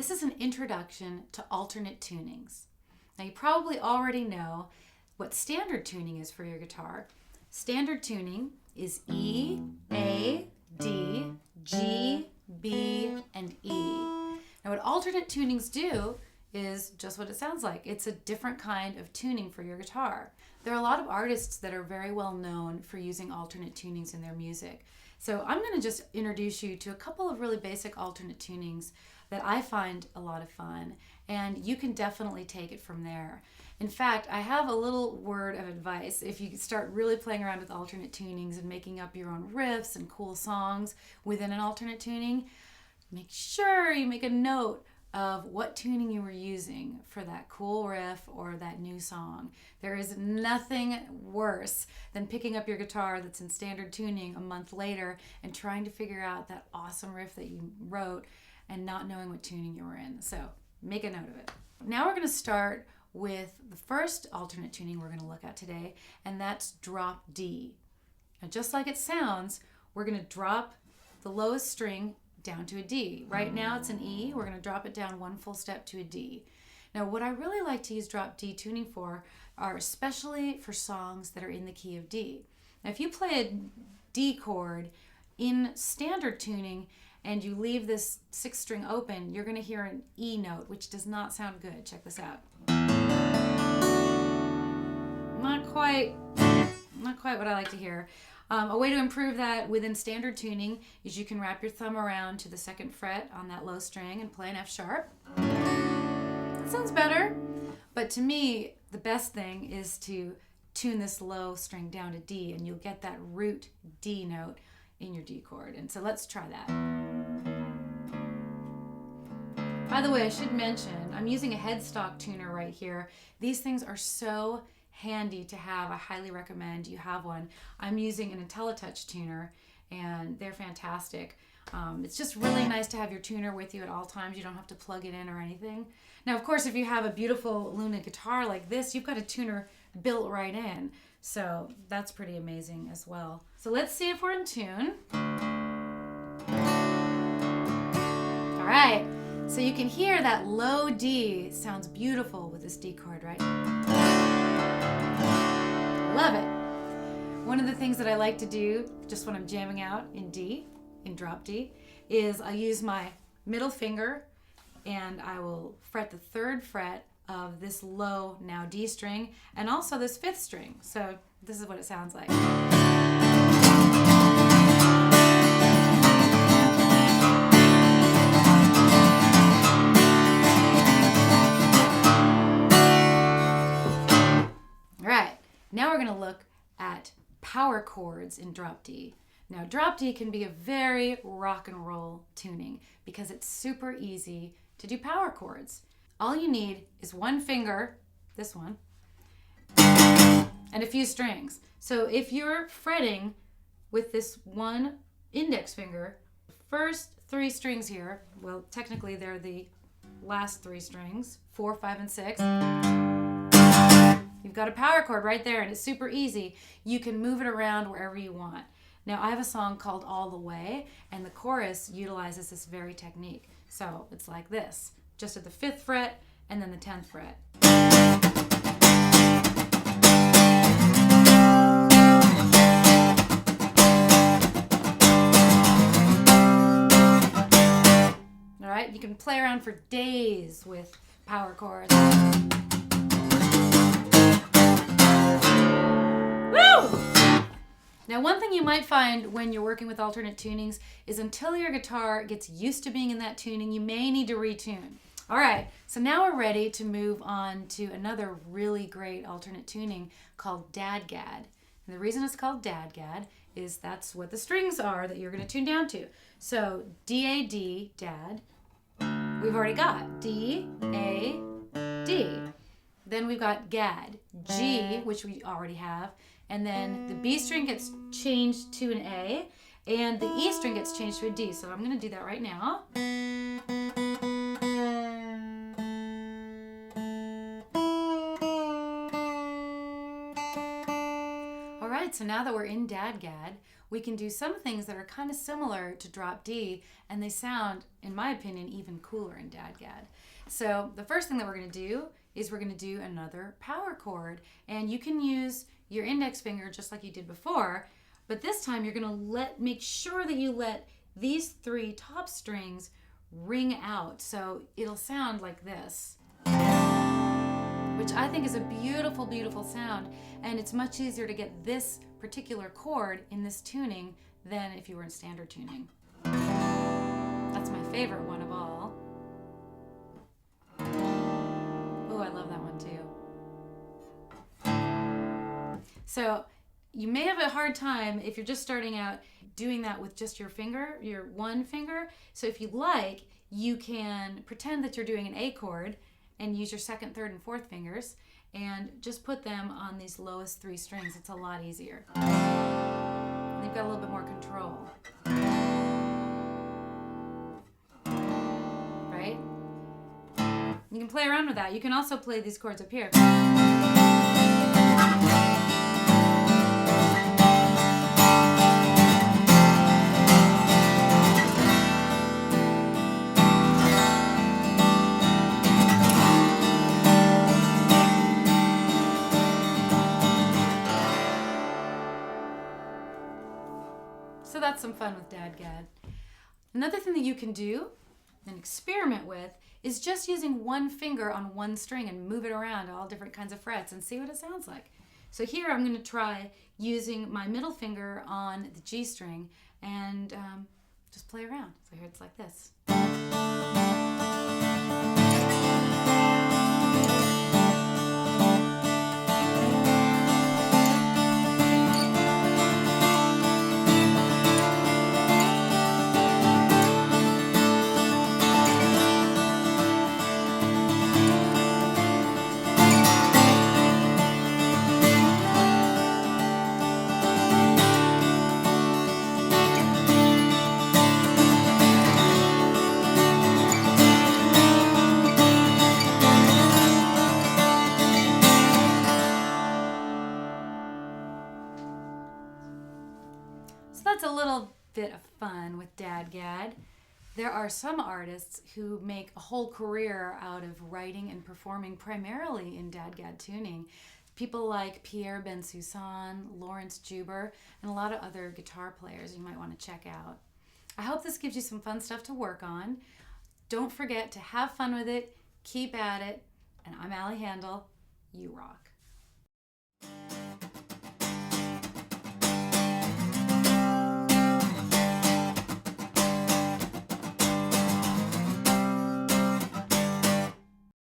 this is an introduction to alternate tunings. Now you probably already know what standard tuning is for your guitar. Standard tuning is E, A, D, G, B, and E. Now what alternate tunings do is just what it sounds like. It's a different kind of tuning for your guitar. There are a lot of artists that are very well known for using alternate tunings in their music. So I'm going to just introduce you to a couple of really basic alternate tunings that I find a lot of fun, and you can definitely take it from there. In fact, I have a little word of advice. If you start really playing around with alternate tunings and making up your own riffs and cool songs within an alternate tuning, make sure you make a note of what tuning you were using for that cool riff or that new song. There is nothing worse than picking up your guitar that's in standard tuning a month later and trying to figure out that awesome riff that you wrote and not knowing what tuning you were in. So make a note of it. Now we're going to start with the first alternate tuning we're going to look at today, and that's drop D. Now just like it sounds, we're going to drop the lowest string down to a D. Right now it's an E. We're going to drop it down one full step to a D. Now what I really like to use drop D tuning for are especially for songs that are in the key of D. Now if you play a D chord in standard tuning and you leave this sixth string open, you're going to hear an E note, which does not sound good. Check this out. Not quite what I like to hear. A way to improve that within standard tuning is you can wrap your thumb around to the second fret on that low string and play an F sharp. That sounds better, but to me, the best thing is to tune this low string down to D, and you'll get that root D note in your D chord. And so let's try that. By the way, I should mention, I'm using a headstock tuner right here. These things are so handy to have. I highly recommend you have one. I'm using an IntelliTouch tuner, and they're fantastic. It's just really nice to have your tuner with you at all times. You don't have to plug it in or anything. Now, of course, if you have a beautiful Luna guitar like this, you've got a tuner built right in. So that's pretty amazing as well. So let's see if we're in tune. All right. So you can hear that low D sounds beautiful with this D chord, right? Love it. One of the things that I like to do just when I'm jamming out in D, in drop D, is I use my middle finger and I will fret the third fret of this low now D string and also this fifth string. So this is what it sounds like. Now we're going to look at power chords in drop D. Now drop D can be a very rock and roll tuning because it's super easy to do power chords. All you need is one finger, this one, and a few strings. So if you're fretting with this one index finger, the first three strings here, well technically they're the last three strings, 4, 5, and 6. You've got a power chord right there, and it's super easy. You can move it around wherever you want. Now, I have a song called All the Way, and the chorus utilizes this very technique. So it's like this, just at the 5th fret and then the 10th fret. All right, you can play around for days with power chords. Now, one thing you might find when you're working with alternate tunings is until your guitar gets used to being in that tuning, you may need to retune. All right, so now we're ready to move on to another really great alternate tuning called DADGAD. And the reason it's called DADGAD is that's what the strings are that you're going to tune down to. So D, DAD, we've already got D, A, D. Then we've got GAD, G, which we already have. And then the B string gets changed to an A, and the E string gets changed to a D. So I'm going to do that right now. All right, so now that we're in DADGAD, we can do some things that are kind of similar to drop D, and they sound, in my opinion, even cooler in DADGAD. So the first thing that we're going to do is we're going to do another power chord, and you can use your index finger just like you did before, but this time you're going to make sure that you let these 3 top strings ring out, so it'll sound like this, which I think is a beautiful, beautiful sound, and it's much easier to get this particular chord in this tuning than if you were in standard tuning. That's my favorite one of all. Oh, I love that one too. So you may have a hard time if you're just starting out doing that with just your finger, your one finger. So if you'd like, you can pretend that you're doing an A chord and use your second, third, and fourth fingers and just put them on these lowest 3 strings. It's a lot easier. They've got a little bit more control. Right? You can play around with that. You can also play these chords up here. So that's some fun with DADGAD. Another thing that you can do and experiment with is just using one finger on one string and move it around to all different kinds of frets and see what it sounds like. So here I'm going to try using my middle finger on the G string and just play around. So here it's like this. So that's a little bit of fun with DADGAD. There are some artists who make a whole career out of writing and performing primarily in DADGAD tuning. People like Pierre Bensoussan, Lawrence Juber, and a lot of other guitar players you might want to check out. I hope this gives you some fun stuff to work on. Don't forget to have fun with it, keep at it, and I'm Ali Handal. You rock.